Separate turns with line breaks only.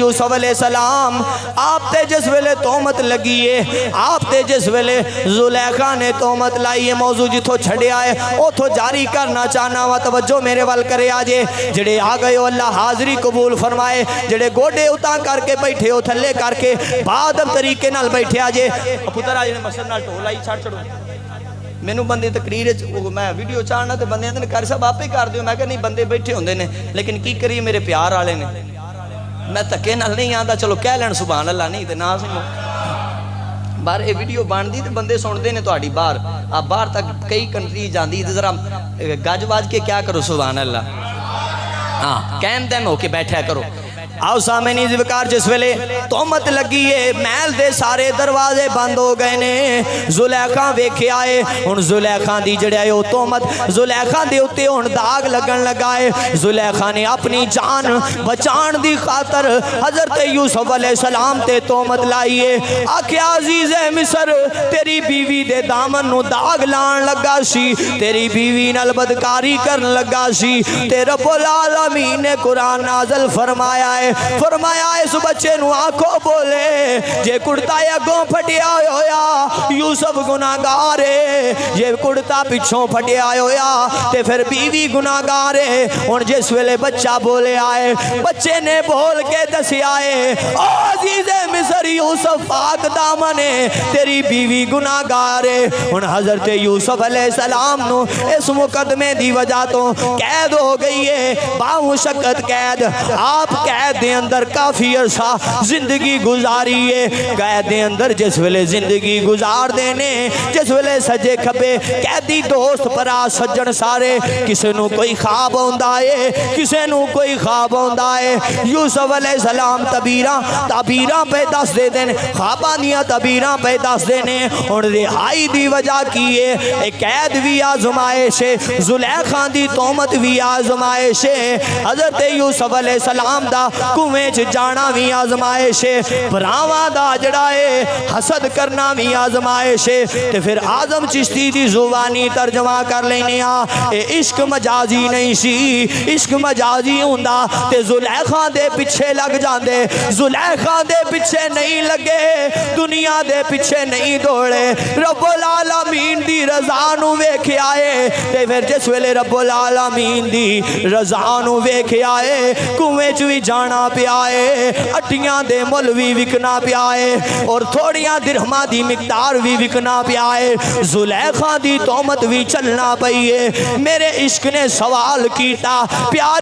यूसुफ अलैहिस्सलाम आप ते जिस वेले तोहमत लगी है, आप ते जिस वेले जुलेखा ने तोहमत लाई है, मौजू जिथों छड़िया है उथों जारी करना चाहना वा। तवज्जो मेरे वाल करे आजे, जेड़े आ गए हो अल्लाह हाज़री कबूल फरमाए, जेड़े गोडे उतां करके बैठे हो थले करके बादब तरीके नाल बैठे आजे। पुत्र आज ने मसद नाल ढोल आई छड़ छड़ो मैनू बंदे तकरीर मैं वीडियो चाहना तो बंदे आते कर सब आपे कर दियो, मैं कहा नहीं बंदे बैठे होंगे ने, लेकिन की करिए मेरे प्यार वाले ने, मैं धक्के नाल नहीं आता, चलो कह लैन सुभान अल्लाह, नहीं तो ना सुनो। बाहर ये वीडियो बनती तो बंदे सुनते हैं तुहाडी, बाहर आप बाहर तक कई कंट्री जाती तो जरा गज बाज के क्या करो सुभान अल्लाह, हाँ कैम दैन होके बैठा करो। आओ सामने ज़िक्र जिस वेले तोहमत लगी है, महल दे सारे दरवाजे बंद हो गए ने, जुलेखा वेखे आए, हुण जुलेखा दी जड़े ओ तोहमत जुलेखा दे उत्ते हुण दाग लगन लगा है। जुलेखा ने अपनी जान बचाण दी खातर हज़रत यूसुफ अलैहिस्सलाम ते तोहमत लाई है। आख्या अजीज़े मिस्र तेरी बीवी दे दामन नू दाग लाण लगा सी, तेरी बीवी नाल बदकारी करन लगा सी, ते रब्बुल आलमीन ने कुरान नाज़िल फरमाया है, फरमाया इस बच्चे नू आखो बोले जे कुर्ता अगों फटिया होया यूसुफ गुनाहगार है, जे कुर्ता पिछों फटिया होया ते फिर बीवी गुनाहगार है। हुण जिस वेले बच्चा बोले आए, बच्चे ने बोल के दसिया है ओ अजीज़े मिस्र यूसुफ पाक दामन है, तेरी बीवी गुनाहगार है। हुण हज़रत यूसुफ अलैहिस्सलाम नू इस मुकदमे दी वजह तो कैद हो गई है, बामुशक्कत कैद। आप कैद दे अंदर काफी अरसा जिंदगी गुजारी है, कैद दे अंदर जिस वेले जिंदगी गुजार देने, जिस वेले सजे खबे कैदी दोस्त भरा सज्जन सारे, किसे नू कोई ख्वाब आउंदा है, किसे नू कोई ख्वाब आउंदा है। यूसुफ अलैहिस्सलाम ताबीरां पे दस दे देन, ख्वाबां दियां ताबीरां पे दस देने। हुण रिहाई दी वजह की है, कैद भी आजमाइश है, जुलेखा दी तोहमत भी आजमाइश है, हज़रत यूसुफ अलैहिस्सलाम दा कुएं च जाना भी आजमाइश है, भरावां दा जड़ा है हसद करना भी आजमाइश है। ते फिर आजम चिश्ती दी जुबानी तर्जमा कर लेने आ, इश्क मजाजी नहीं सी, इश्क मजाजी हुंदा ते जुलेखा दे पिछे लग जांदे, जुलेखा दे पिछे नहीं लगे, दुनिया दे पिछे नहीं दौड़े, रब्बुल आलमीन दी रज़ा नू वेख्या है। ते फिर जिस वेले रब्बुल आलमीन दी रज़ा नू वेख्या है, कुएं च भी जाना पिया है, अट्टियां दे मुल भी विकना पिया है, और थोड़ियां दिरहमां दी मिकदार भी विकना पिया है, जुलेखा दी तोहमत भी चलना पई है। मेरे इश्क ने सवाल कीता प्यार